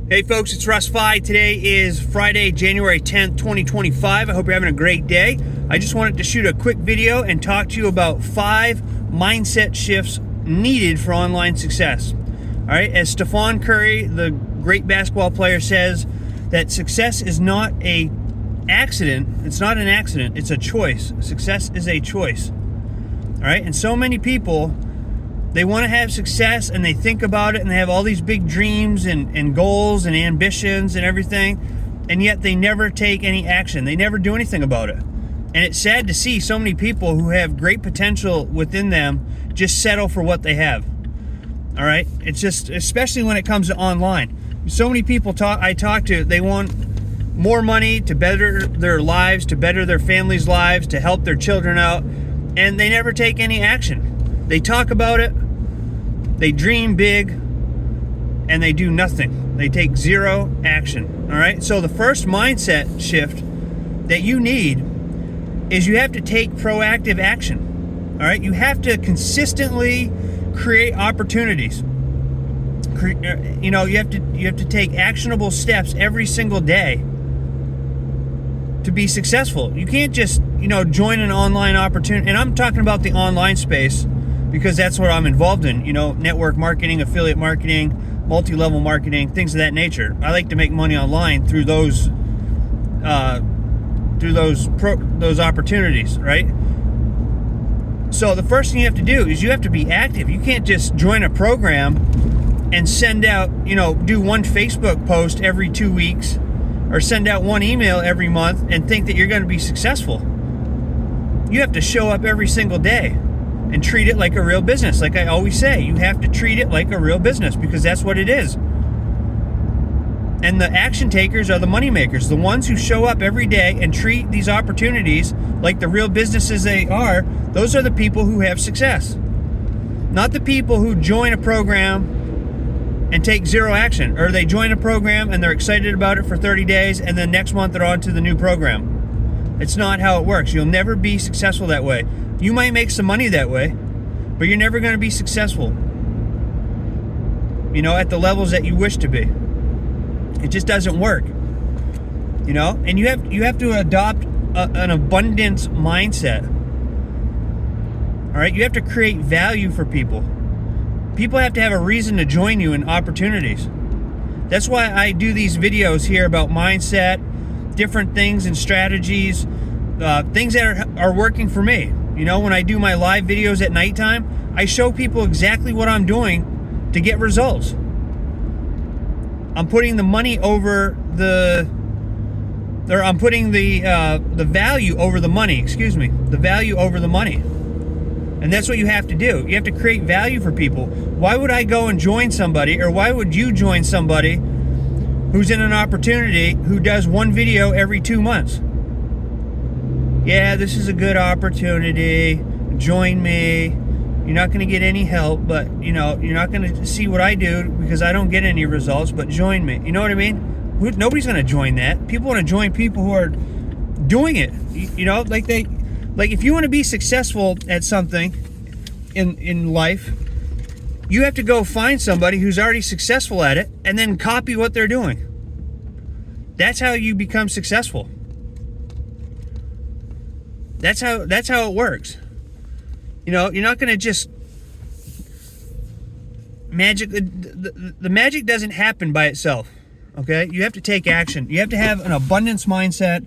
Hey folks, it's Russ Fi. Today is Friday, January 10th, 2025. I hope you're having a great day. I just wanted to shoot a quick video and talk to you about 5 mindset shifts needed for online success. All right, as Stephen Curry, the great basketball player, says, that success is not an accident. It's not an accident, it's a choice. Success is a choice. All right, and so many people, they want to have success and they think about it and they have all these big dreams and goals and ambitions and everything, and yet they never take any action. They never do anything about it. And it's sad to see so many people who have great potential within them just settle for what they have. All right, it's just, especially when it comes to online. So many people I talk to, they want more money to better their lives, to better their families' lives, to help their children out, and they never take any action. They talk about it, they dream big, and they do nothing. They take zero action. All right, so the first mindset shift that you need is you have to take proactive action. All right, you have to consistently create opportunities. You know, you have to take actionable steps every single day to be successful. You can't just, join an online opportunity. And I'm talking about the online space because that's what I'm involved in. Network marketing, affiliate marketing, multi-level marketing, things of that nature. I like to make money online through those opportunities, right? So the first thing you have to do is you have to be active. You can't just join a program and send out, do one Facebook post every 2 weeks or send out one email every month and think that you're going to be successful. You have to show up every single day and treat it like a real business. Like I always say, you have to treat it like a real business because that's what it is. And the action takers are the money makers, the ones who show up every day and treat these opportunities like the real businesses they are. Those are the people who have success, not the people who join a program and take zero action, or they join a program and they're excited about it for 30 days and then next month they're on to the new program. It's not how it works. You'll never be successful that way. You might make some money that way, but you're never going to be successful, at the levels that you wish to be. It just doesn't work, and you have to adopt an abundance mindset. All right, you have to create value for people. People have to have a reason to join you in opportunities. That's why I do these videos here about mindset, different things and strategies, things that are working for me. When I do my live videos at nighttime, I show people exactly what I'm doing to get results. I'm putting the money over I'm putting the value over the money, the value over the money. And that's what you have to do. You have to create value for people. Why would I go and join somebody, or why would you join somebody who's in an opportunity who does one video every 2 months? Yeah, this is a good opportunity. Join me. You're not going to get any help, but you're not going to see what I do because I don't get any results, but join me. You know what I mean? Nobody's going to join that. People want to join people who are doing it. Like if you want to be successful at something in life, you have to go find somebody who's already successful at it and then copy what they're doing. That's how you become successful. That's how it works. You're not going to just magic. The magic doesn't happen by itself. Okay, you have to take action. You have to have an abundance mindset.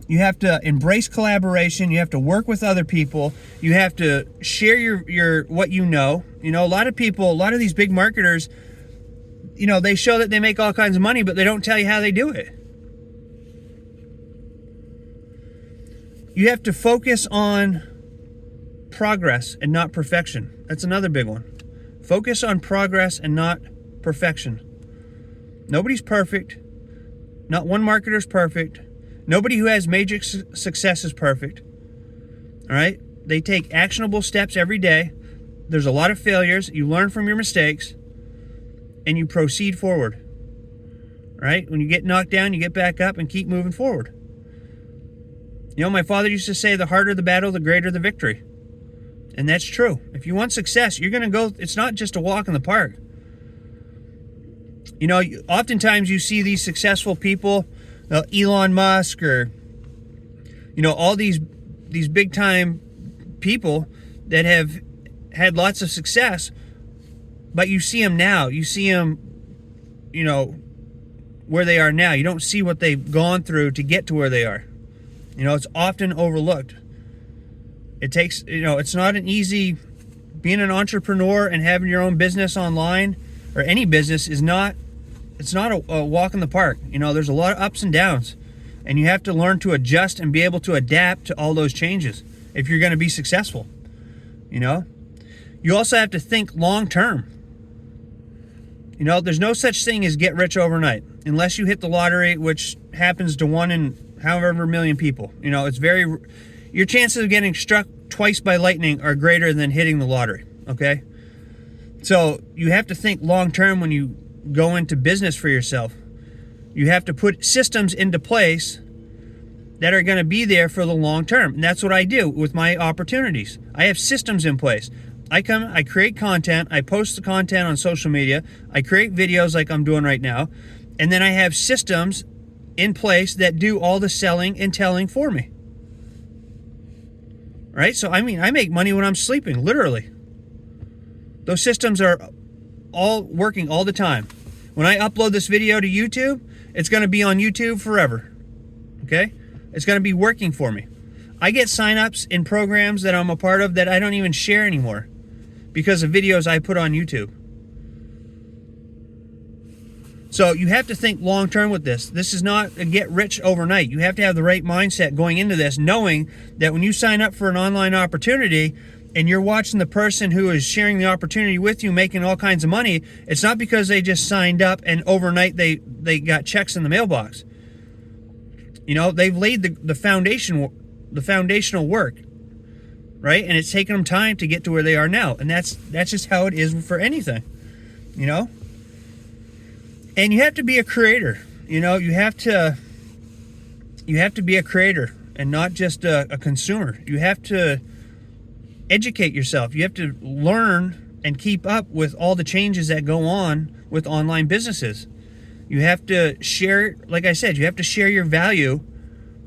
You have to embrace collaboration. You have to work with other people. You have to share your what you know. A lot of these big marketers, they show that they make all kinds of money, but they don't tell you how they do it. You have to focus on progress and not perfection. That's another big one. Focus on progress and not perfection. Nobody's perfect. Not one marketer's perfect. Nobody who has major success is perfect. All right? They take actionable steps every day. There's a lot of failures. You learn from your mistakes and you proceed forward. All right? When you get knocked down, you get back up and keep moving forward. My father used to say, the harder the battle, the greater the victory. And that's true. If you want success, you're going to go, it's not just a walk in the park. You know, oftentimes you see these successful people, Elon Musk, or, you know, all these big time people that have had lots of success, but you see them now. You see them, you know, where they are now. You don't see what they've gone through to get to where they are. You know, it's often overlooked. It takes, you know, it's not an easy, being an entrepreneur and having your own business online, or any business, is not, it's not a walk in the park. You know, there's a lot of ups and downs, and you have to learn to adjust and be able to adapt to all those changes if you're going to be successful. You know, you also have to think long term. You know, there's no such thing as get rich overnight, unless you hit the lottery, which happens to 1 in however million people. You know, it's very, your chances of getting struck twice by lightning are greater than hitting the lottery. Okay, so you have to think long term when you go into business for yourself. You have to put systems into place that are going to be there for the long term, and that's what I do with my opportunities. I have systems in place. I create content, I post the content on social media, I create videos like I'm doing right now, and then I have systems in place that do all the selling and telling for me. Right? So, I mean, I make money when I'm sleeping, literally. Those systems are all working all the time. When I upload this video to YouTube, it's going to be on YouTube forever. Okay? It's going to be working for me. I get signups in programs that I'm a part of that I don't even share anymore because of videos I put on YouTube. So you have to think long term with this. This is not a get rich overnight. You have to have the right mindset going into this, knowing that when you sign up for an online opportunity and you're watching the person who is sharing the opportunity with you making all kinds of money, it's not because they just signed up and overnight they got checks in the mailbox. You know, they've laid the foundational work, right? And it's taken them time to get to where they are now. And that's just how it is for anything, you know? And you have to be a creator. You know, you have to be a creator and not just a consumer. You have to educate yourself. You have to learn and keep up with all the changes that go on with online businesses. You have to share, like I said, you have to share your value.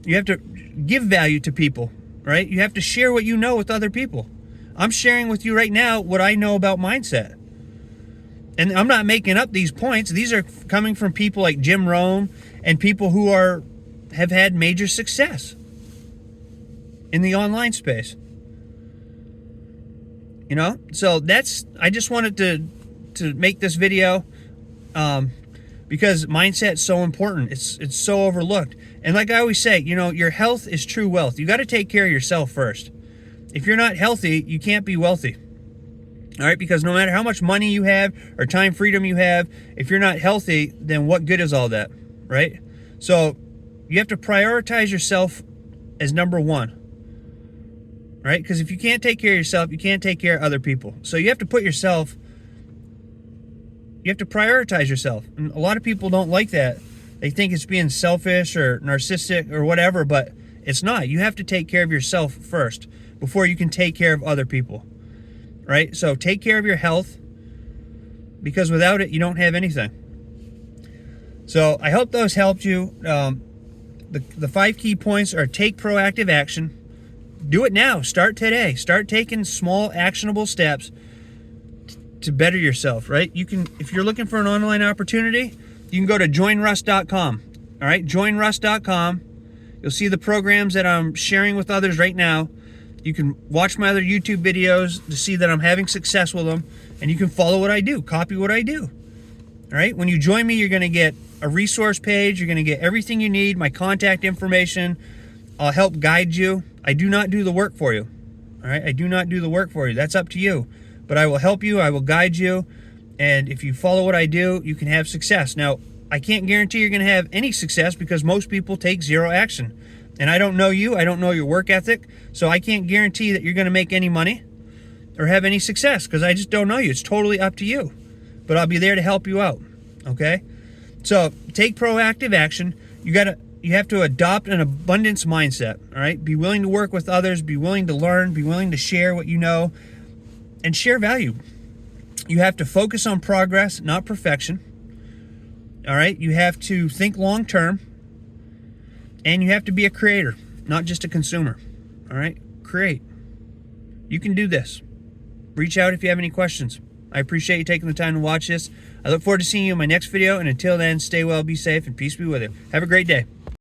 You have to give value to people, right? You have to share what you know with other people. I'm sharing with you right now what I know about mindset. And I'm not making up these points. These are coming from people like Jim Rohn and people who have had major success in the online space. You know, so I just wanted to make this video because mindset's so important. It's so overlooked. And like I always say, you know, your health is true wealth. You got to take care of yourself first. If you're not healthy, you can't be wealthy. All right, because no matter how much money you have or time freedom you have, if you're not healthy, then what good is all that, right? So you have to prioritize yourself as number one, right? Because if you can't take care of yourself, you can't take care of other people. So you have to prioritize yourself. And a lot of people don't like that. They think it's being selfish or narcissistic or whatever, but it's not. You have to take care of yourself first before you can take care of other people. Right? So take care of your health, because without it, you don't have anything. So I hope those helped you. The 5 key points are: take proactive action. Do it now. Start today. Start taking small, actionable steps to better yourself, right? You can, if you're looking for an online opportunity, you can go to joinruss.com. All right? Joinruss.com. You'll see the programs that I'm sharing with others right now. You can watch my other YouTube videos to see that I'm having success with them, and you can follow what I do, copy what I do. All right? When you join me, you're going to get a resource page. You're going to get everything you need, my contact information. I'll help guide you. I do not do the work for you. All right? I do not do the work for you. That's up to you. But I will help you. I will guide you. And if you follow what I do, you can have success. Now, I can't guarantee you're going to have any success because most people take zero action. And I don't know you. I don't know your work ethic. So I can't guarantee that you're going to make any money or have any success because I just don't know you. It's totally up to you. But I'll be there to help you out. Okay? So take proactive action. You have to adopt an abundance mindset. All right? Be willing to work with others. Be willing to learn. Be willing to share what you know. And share value. You have to focus on progress, not perfection. All right, you have to think long term, and you have to be a creator, not just a consumer. All right, create. You can do this. Reach out if you have any questions. I appreciate you taking the time to watch this. I look forward to seeing you in my next video, and until then, stay well, be safe, and peace be with you. Have a great day.